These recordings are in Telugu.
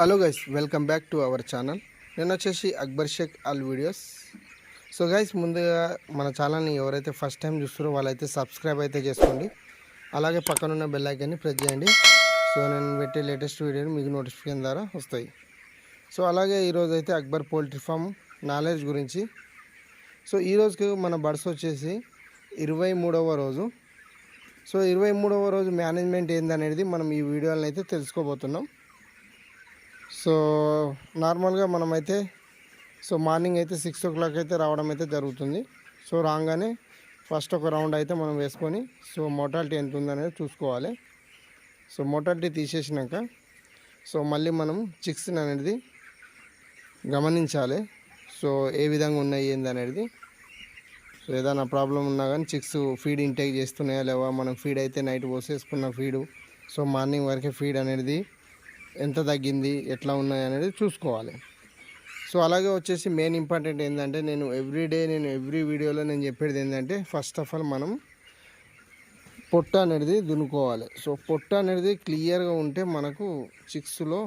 Hello guys, welcome back to our channel. నేను వచ్చేసి Akbar Shaikh all videos. So guys, ముందుగా మన ఛానల్ని ఎవరైతే ఫస్ట్ టైం చూస్తారో వాళ్ళైతే సబ్స్క్రైబ్ అయితే చేసుకోండి. అలాగే పక్కనున్న బెల్ ఐకాన్ని ప్రెస్ చేయండి. సో నేను పెట్టే లేటెస్ట్ వీడియోలు మీకు నోటిఫికేషన్ ద్వారా వస్తాయి. సో అలాగే ఈరోజు అయితే అక్బర్ పోల్ట్రీ ఫామ్ నాలెడ్జ్ గురించి. సో ఈరోజుకి మన బర్డ్స్ వచ్చేసి 23వ రోజు. సో 23వ రోజు మేనేజ్మెంట్ ఏందనేది మనం ఈ వీడియోలను అయితే తెలుసుకోబోతున్నాం. సో నార్మల్గా మనమైతే మార్నింగ్ అయితే 6 o'clock అయితే రావడం అయితే జరుగుతుంది. సో రాగానే ఫస్ట్ ఒక రౌండ్ అయితే మనం వేసుకొని మోర్టాలిటీ ఎంత ఉందనేది చూసుకోవాలి. సో మోర్టాలిటీ తీసేసినాక మళ్ళీ మనం చిక్స్ అనేది గమనించాలి. సో ఏ విధంగా ఉన్నాయి ఏంది అనేది. సో ఏదైనా ప్రాబ్లం ఉన్నా కానీ చిక్స్ ఫీడ్ ఇంటేక్ చేస్తున్నాయా లేవా, మనం ఫీడ్ అయితే నైట్ పోసేసుకున్న ఫీడు మార్నింగ్ వరకే ఫీడ్ అనేది ఎంత తగ్గింది, ఎట్లా ఉన్నాయి అనేది చూసుకోవాలి. సో అలాగే వచ్చేసి మెయిన్ ఇంపార్టెంట్ ఏంటంటే ఎవ్రీ వీడియోలో నేను చెప్పేది ఏంటంటే ఫస్ట్ ఆఫ్ ఆల్ మనం పొట్ట అనేది దున్నుకోవాలి. సో పొట్ట అనేది క్లియర్గా ఉంటే మనకు చిక్స్లో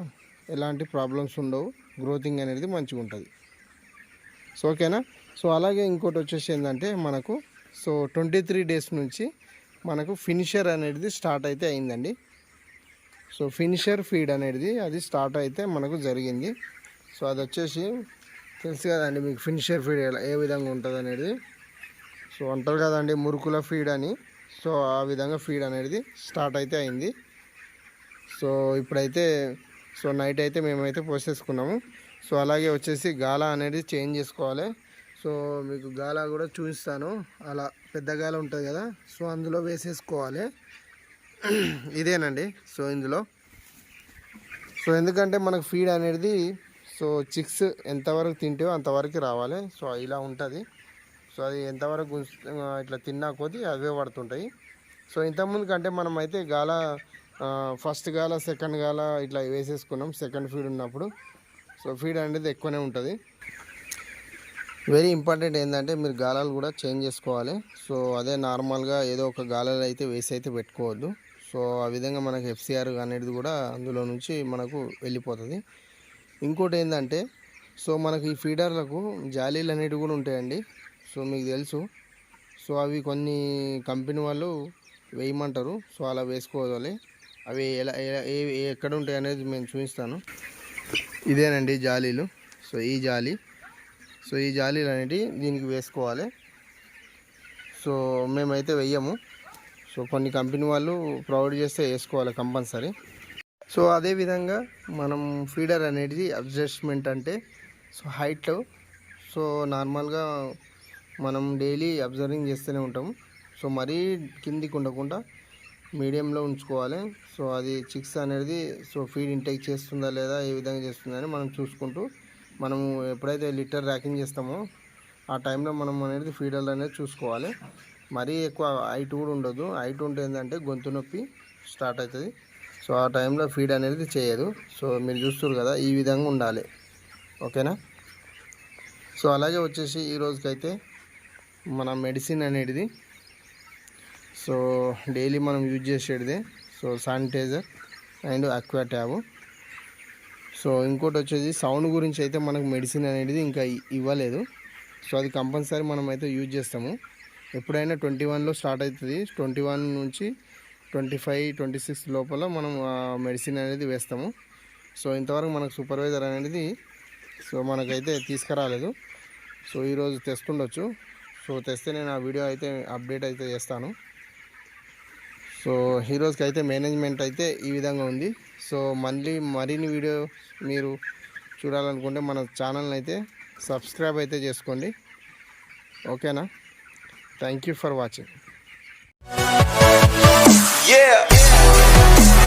ఎలాంటి ప్రాబ్లమ్స్ ఉండవు, గ్రోతింగ్ అనేది మంచిగా ఉంటుంది. సో ఓకేనా. సో అలాగే ఇంకోటి వచ్చేసి ఏంటంటే మనకు 23 days నుంచి మనకు ఫినిషర్ అనేది స్టార్ట్ అయితే అయిందండి. సో ఫినిషర్ ఫీడ్ అనేది అది స్టార్ట్ అయితే మనకు జరిగింది. సో అది వచ్చేసి తెలుసు కదండి మీకు, ఫినిషర్ ఫీడ్ ఏ విధంగా ఉంటుంది అనేది. సో అంటారు కదండి మురుకుల ఫీడ్ అని. సో ఆ విధంగా ఫీడ్ అనేది స్టార్ట్ అయితే అయింది. సో ఇప్పుడైతే నైట్ అయితే మేమైతే పోసేసుకున్నాము. సో అలాగే వచ్చేసి గాలా అనేది చేంజ్ చేసుకోవాలి. సో మీకు గాలా కూడా చూపిస్తాను. అలా పెద్ద గాల ఉంటుంది కదా, సో అందులో వేసేసుకోవాలి. ఇదేనండి. సో ఇందులో ఎందుకంటే మనకు ఫీడ్ అనేది చిక్స్ ఎంతవరకు తింటాయో అంతవరకు రావాలి. సో ఇలా ఉంటుంది. సో అది ఎంతవరకు ఇట్లా తిన్నా కొద్దీ అవే పడుతుంటాయి. సో ఇంతకుముందు కంటే మనం అయితే గాల ఫస్ట్ గాల సెకండ్ గాల ఇట్లా వేసేసుకున్నాం సెకండ్ ఫీడ్ ఉన్నప్పుడు. సో ఫీడ్ అనేది ఎక్కువనే ఉంటుంది. వెరీ ఇంపార్టెంట్ ఏంటంటే మీరు గాలాలు కూడా చేంజ్ చేసుకోవాలి. సో అదే నార్మల్గా ఏదో ఒక గాలాలు అయితే వేసి అయితే పెట్టుకోవద్దు. సో ఆ విధంగా మనకు FCR అనేది కూడా అందులో నుంచి మనకు వెళ్ళిపోతుంది. ఇంకోటి ఏంటంటే మనకు ఈ ఫీడర్లకు జాలీలు అనేవి కూడా ఉంటాయండి. సో మీకు తెలుసు. సో అవి కొన్ని కంపెనీ వాళ్ళు వేయమంటారు. సో అలా వేసుకోవాలి. అవి ఎక్కడ ఉంటాయి అనేది నేను చూపిస్తాను. ఇదేనండి జాలీలు. సో ఈ జాలీలు అనేవి దీనికి వేసుకోవాలి. సో మేమైతే వెయ్యము. సో కొన్ని కంపెనీ వాళ్ళు ప్రొవైడ్ చేస్తే వేసుకోవాలి కంపల్సరీ. సో అదేవిధంగా మనం ఫీడర్ అనేది అడ్జస్ట్మెంట్ అంటే హైట్ నార్మల్గా మనం డైలీ అబ్జర్వింగ్ చేస్తూనే ఉంటాము. సో మరీ కిందికి ఉండకుండా మీడియంలో ఉంచుకోవాలి. సో అది చిక్స్ అనేది ఫీడ్ ఇంటేక్ చేస్తుందా లేదా, ఏ విధంగా చేస్తుందా అని మనం చూసుకుంటూ మనము ఎప్పుడైతే లిటర్ ర్యాకింగ్ చేస్తామో ఆ టైంలో మనం అనేది ఫీడర్ అనేది చూసుకోవాలి. మరీ ఎక్కువ హైట్ కూడా ఉండదు. హైట్ ఉంటే ఏంటంటే గొంతు నొప్పి స్టార్ట్ అవుతుంది. సో ఆ టైంలో ఫీడ్ అనేది చేయదు. సో మీరు చూస్తారు కదా, ఈ విధంగా ఉండాలి. ఓకేనా. సో అలాగే వచ్చేసి ఈ రోజుకైతే మన మెడిసిన్ అనేది డైలీ మనం యూజ్ చేసేది sanitiser and aqua tab. So ఇంకోటి వచ్చేసి సౌండ్ గురించి అయితే మనకు మెడిసిన్ అనేది ఇంకా ఇవ్వలేదు. సో అది కంపల్సరీ మనం అయితే యూజ్ చేస్తాము. ఎప్పుడైనా 21లో స్టార్ట్ అవుతుంది. 21 నుంచి 25, 26 లోపల మనం మెడిసిన్ అనేది వేస్తాము. సో ఇంతవరకు మనకు సూపర్వైజర్ అనేది మనకైతే తీసుకురాలేదు. సో ఈరోజు తెస్తుండొచ్చు. సో తెస్తే నేను ఆ వీడియో అయితే అప్డేట్ అయితే చేస్తాను. సో ఈరోజుకి అయితే మేనేజ్మెంట్ అయితే ఈ విధంగా ఉంది. సో మరిన్ని వీడియో మీరు చూడాలనుకుంటే మన ఛానల్ని అయితే సబ్స్క్రైబ్ అయితే చేసుకోండి. ఓకేనా. Thank you for watching.